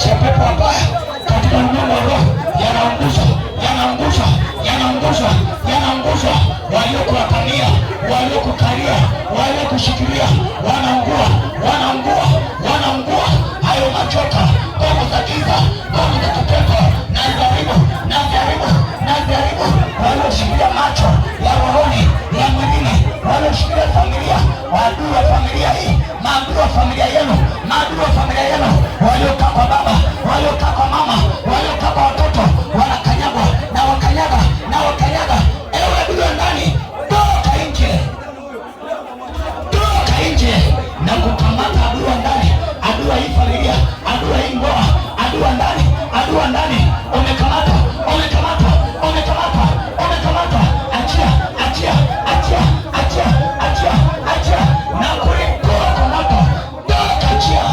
Majeshi ya pepo wabaya katika ulimwengu wa roho yanaunguzwa. Waliokuwapania, waliokukalia, waliokushikilia wanaungua. Hayo machoka, nguvu za giza, nguvu za kipepo na ziharibu walioshikilia macho ya rohoni, ya mwilini, walioshikilia familia, maadui wa familia hii, maadui wa familia yenu, waliokaa kwa baba, waliokaa kwa mama, waliokaa kwa watoto, wanakanyagwa na wakanyaga. Ewe adui wa ndani, toka nje na kukamata adui wa ndani, adui wa hii familia, adui wa hii ndoa, adui wa ndani, umekamatwa. Achia na kulipua kwa moto. Toka, achia.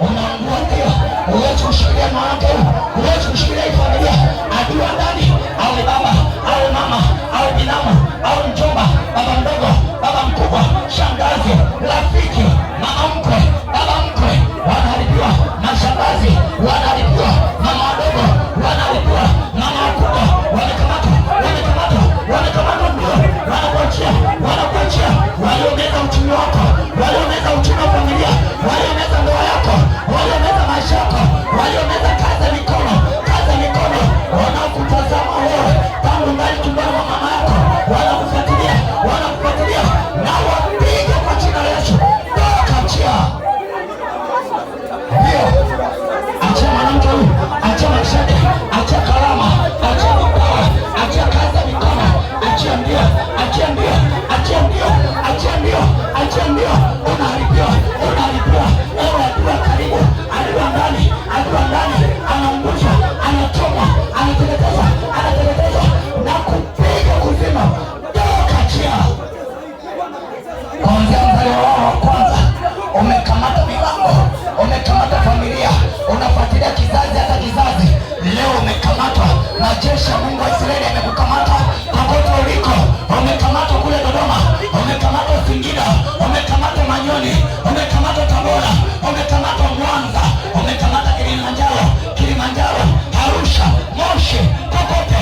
Unaungua ndio. Huwezi kushikilia mwanamke huyu, huwezi kushikilia hii familia. Adui wa ndani, awe baba, awe mama, awe binamu, awe mjomba, baba mdogo, baba mkubwa, shangazi, rafiki, mama mkwe, baba mkwe, wanaharibiwa. Mashangazi wanaharibiwa, mama wadogo wanaharibiwa, mama wakubwa wamekamatwa, ndio wanakuachia. Waliomeza uchumi wako, waliomeza uchumi wa familia, waliomeza ndoa yako, waliomeza maisha yako, waliomeza kazi ya mikono, wanaokutazama wewe tangu ndani tumboni mwa mama yako, wanakufuatilia na wapiga kwa jina la Yesu. Toka, achia. Ndio, achia mwanamke huyu, achia maisha yake, achia karama, achia vipawa, achia kazi ya mikono, achia ndio. Unaharibiwa. Ewe adui wa karibu, adui wa ndani, anaunguzwa, anachomwa, anateketezwa na kupiga kuzima. Toka, achia. Kuanzia mzaliwa wao wa kwanza, umekamata milango, umekamata familia, unafuatilia kizazi hata kizazi. Leo umekamatwa. Majeshi ya Mungu wa Israeli yamekukamata kokote uliko. Umekamatwa kule Dodoma, umekamatwa Singida, umekamatwa Manyoni, umekamatwa Tabora, umekamatwa Mwanza, umekamatwa Kilimanjaro, Arusha, Moshi, kokote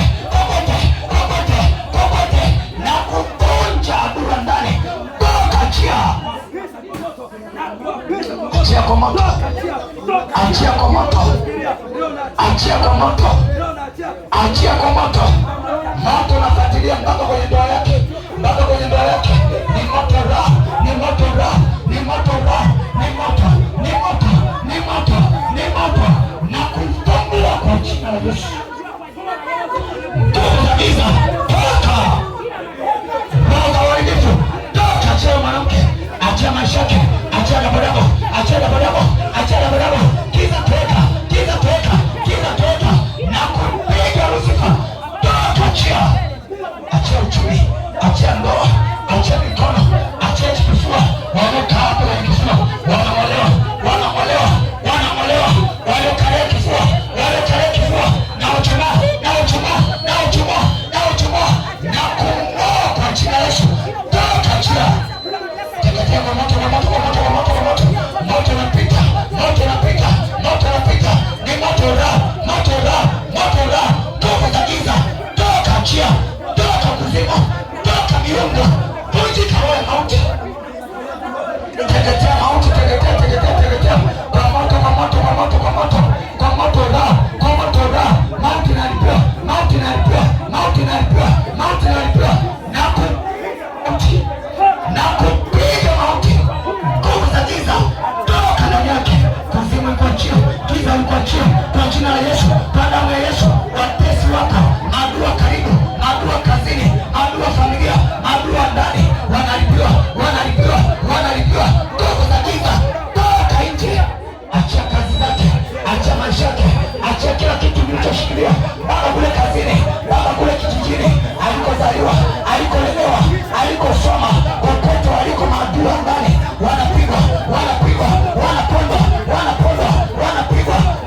na kukunja adui wa ndani. Toka, achia kwa moto. Moto unafuatilia mpaka kwenye ndoa yake. Ni moto raha. Na kufungulia kwa jina la Yesu. Toka. Roho waidifu. Toka, achia mwanamke, achia maisha yake, achia dabodabo. Kiza toka. Na kupiga Lusifa. Toka, achia uchumi, achia ndoa, achia mikono, achia kifua. Waliokaa hapo kwenye kifua wanamolewa. Waliokalia kifua na uchomoa na kung'oa kwa jina la Yesu. Toka, achia. Teketea kwa moto. Moto unapita. Ni moto raha. Toka za giza. Toka, achia. Toka kuzima. Toka miungu. Vunjika roho ya mauti. Teketea mauti. Kwa moto raha. Mauti inalipiwa. Na kupiga mauti. Nguvu za giza, toka ndani yake. Kuzimu ikuachie, giza ikuachie kwa jina la Yesu, kwa damu ya Yesu. Watesi wako, maadui wa karibu, maadui wa kazini, maadui wa familia, maadui wa ndani, wanalipiwa. Nguvu za giza, toka nje. Achia kazi zake, achia maisha yake, achia kila kitu kilichoshikilia. Baba kule kazini, baba kule kijijini, alikozaliwa, alikolelewa, alikosoma, kokote waliko maadui wa ndani wanapigwa.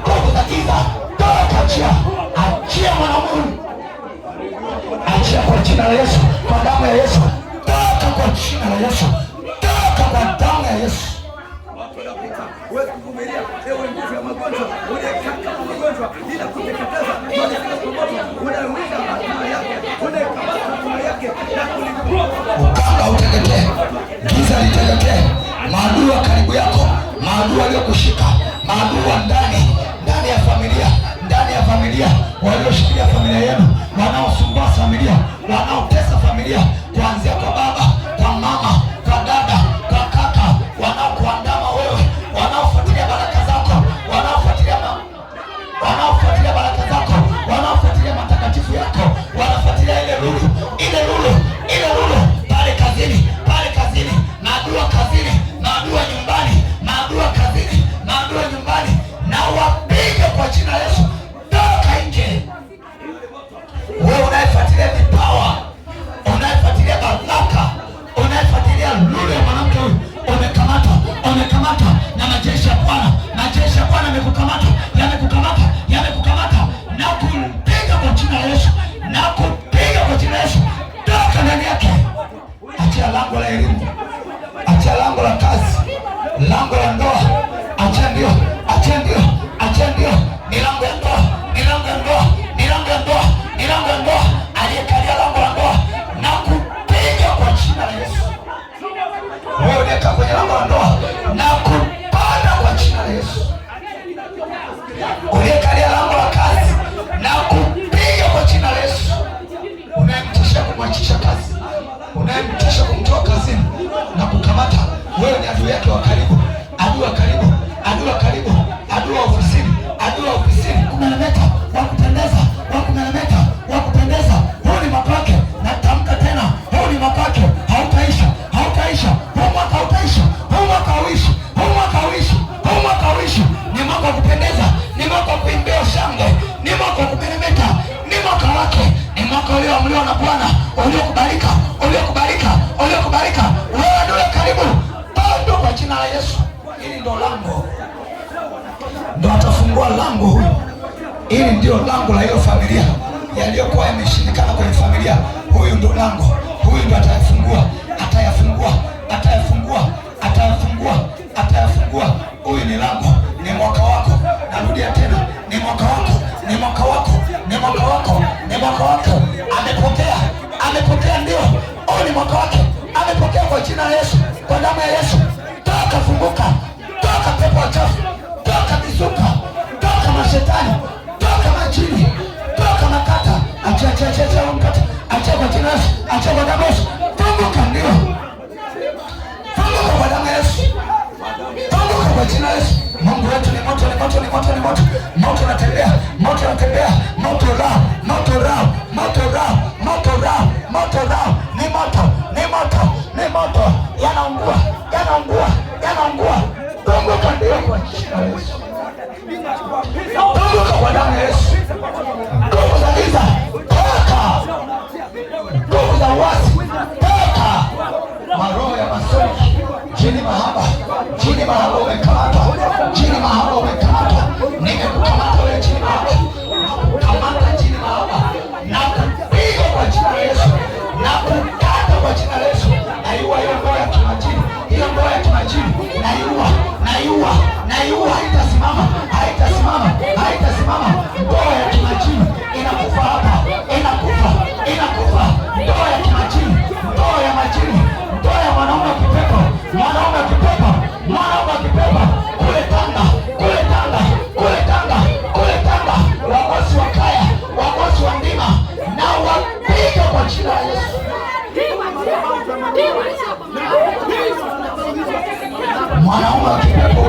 Nguvu za giza, toka, achia mwanamume, achia kwa jina la Yesu, kwa damu ya Yesu. Toka kwa jina la Yesu, toka kwa damu ya Yesu. unapita, huwezi kuvumilia. Ewe nguvu ya magonjwa, unayekaa kama magonjwa bila kuteketeza, maana kwa moto unauliza hatima yake, unaikamata hatima yake na kulipua. Ukanga uteketee, giza liteketee, maadui wa karibu yako, maadui waliokushika, maadui wa ndani ya familia, walioshikilia familia yenu, wanaosumbua familia, wanaotesa familia, kuanzia kwa baba, kwa mama, kwa dada, kwa kaka, wanaokuandama wewe, wanaofuatilia baraka zako, wanaofuatilia matakatifu yako, wanafuatilia ile lulu pale kazini, maadui wa kazini, maadui wa nyumbani, na wapige kwa jina la Yesu. Toka nje wewe unayefuatilia vipawa, unayefuatilia baraka, unayefuatilia lulu ya mwanamke huyu, umekamata na majeshi ya Bwana. Majeshi ya Bwana yamekukamata na kupiga kwa jina la Yesu, toka ndani yake. Achia lango la elimu, achia lango la kazi, lango la ndoa, achia ndio, milango ya ndoa, aliyekalia lango la ndoa na kupiga kwa jina la Yesu. Wewe unakaa kwenye lango la ndoa na kupanda kwa jina la Yesu. Uliyekalia lango la kazi na kupiga kwa jina la Yesu. Unayemtisha kumwachisha kazi, unayemtisha kumtoa kazini na kukamata, wewe ni adui yake wa karibu, adui wa ofisini, kumelemeta, wakupendeza, huu ni mwaka wake. Natamka tena, huu ni mwaka wake, hautaisha, huu mwaka hautaisha, huu mwaka hauishi, ni mwaka wa kupendeza, ni mwaka wa kuimbia shangwe, ni mwaka wa kumelemeta, ni mwaka wake, ni mwaka ulioamriwa na Bwana, uliokubalika. Wewe ndio karibu, bado kwa jina la Yesu. Hili ndio lango, ndio atafungua lango huyu. Hili ndio lango la hiyo familia yaliyokuwa yameshindikana kwenye familia. Huyu ndio lango, huyu ndio atayafungua. Huyu ni lango, ni mwaka wako. Narudia tena, ni mwaka wako. Amepokea ndio, huyu ni mwaka wake. Amepokea kwa jina la Yesu, kwa damu ya Yesu. Toka, funguka, toka pepo wachafu, toka mizuka, toka mashetani, toka majini, toka makata. Achia mkata, achia kwa jina la Yesu, achia kwa damu ya Yesu. Funguka ndio, funguka kwa damu ya Yesu, funguka kwa jina la Yesu. Mungu wetu ni moto, moto unatembea, moto ni moto, yanaungua. Funguka ndio kwa jina la Yesu, funguka kwa damu ya Yesu. Nguvu za giza toka, nguvu za uasi toka, maroho ya masoni, jini mahaba umekamatwa, nimekukamata wewe jini mahaba, na kupiga kwa jina la Yesu, na kukata kwa jina la Yesu. Naiua hiyo ndoa ya kimajini, naiua, haitasimama. Ndoa ya kimajini inakufa hapa, inakufa. Ndoa ya kimajini, ndoa ya mwanaume wa kipepo, kule Tanga, wagosi wa kaya, wagosi wa ndima, na wapiga kwa jina la Yesu. Mwanaume wa kipepo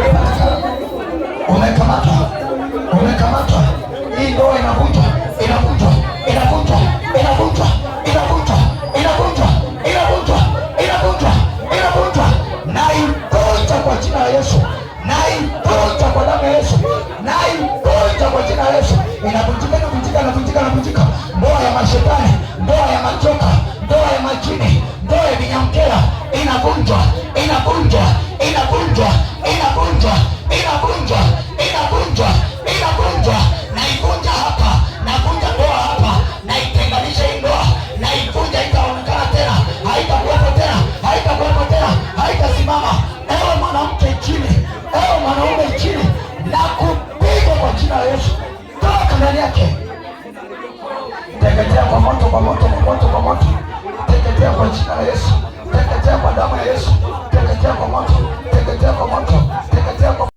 umekamatwa. Hii ndoa inavunjwa, naivunja kwa jina la Yesu, naivunja kwa damu ya Yesu, naivunja kwa jina la Yesu. Inavunjika. Ndoa ya mashetani, ndoa ya majoka, ndoa ya majini, ndoa ya vinyamkela, inavunjwa. ndani yake. Teketea kwa moto, kwa moto, kwa moto, kwa moto. Teketea kwa jina la Yesu. Teketea kwa damu ya Yesu. Teketea kwa moto. Teketea kwa moto. Teketea kwa